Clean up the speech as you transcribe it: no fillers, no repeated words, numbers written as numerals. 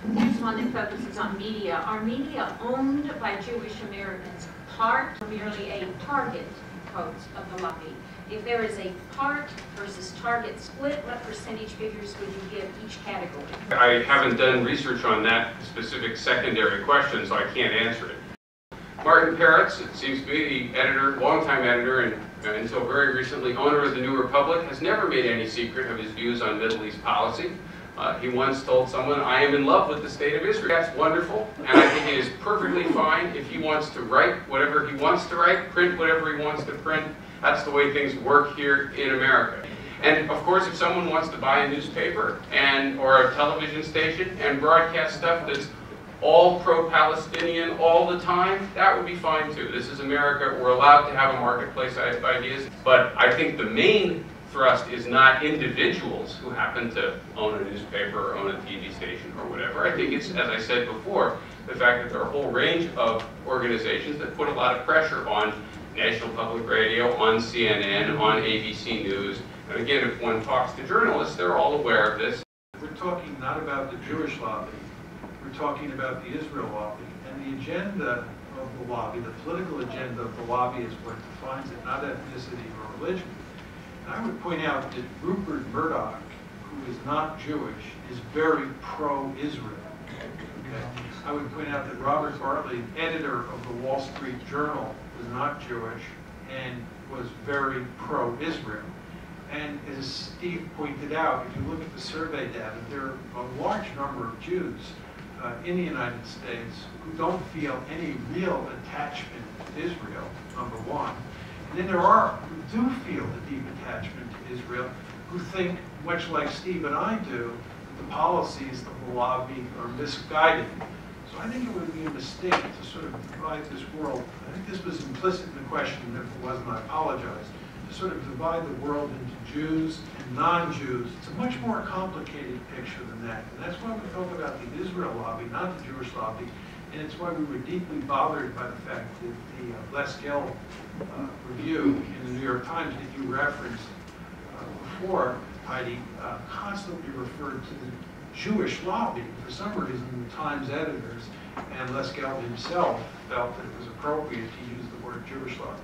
Here's one that focuses on media. Are media owned by Jewish Americans, part or merely a target, quotes, of the lobby? If there is a part versus target split, what percentage figures would you give each category? I haven't done research on that specific secondary question, so I can't answer it. Martin Peretz, it seems to be the editor, longtime editor, and until very recently owner of the New Republic, has never made any secret of his views on Middle East policy. He once told someone, "I am in love with the state of Israel." That's wonderful, and I think it is perfectly fine if he wants to write whatever he wants to write, print whatever he wants to print. That's the way things work here in America. And of course, if someone wants to buy a newspaper or a television station and broadcast stuff that's all pro-Palestinian all the time, that would be fine too. This is America. We're allowed to have a marketplace of ideas. But I think the main thrust is not individuals who happen to own a newspaper or own a TV station or whatever. I think it's, as I said before, the fact that there are a whole range of organizations that put a lot of pressure on National Public Radio, on CNN, on ABC News. And again, if one talks to journalists, they're all aware of this. We're talking not about the Jewish lobby. We're talking about the Israel lobby. And the agenda of the lobby, the political agenda of the lobby is what defines it, not ethnicity or religion. And I would point out that Rupert Murdoch, who is not Jewish, is very pro-Israel. Okay? I would point out that Robert Bartley, editor of the Wall Street Journal, was not Jewish and was very pro-Israel. And as Steve pointed out, if you look at the survey data, there are a large number of Jews in the United States who don't feel any real attachment to Israel, number one. And then there are who do feel a deep attachment to Israel, who think, much like Steve and I do, that the policies of the lobby are misguided. So I think it would be a mistake to sort of divide this world. I think this was implicit in the question, and if it wasn't, I apologize. To sort of divide the world into Jews and non-Jews. It's a much more complicated picture than that. And that's why we talk about the Israel lobby, not the Jewish lobby. And it's why we were deeply bothered by the fact that the Leskill review in the New York Times that you referenced before, Heidi, constantly referred to the Jewish lobby. For some reason, the Times editors and Leskill himself felt that it was appropriate to use the word Jewish lobby.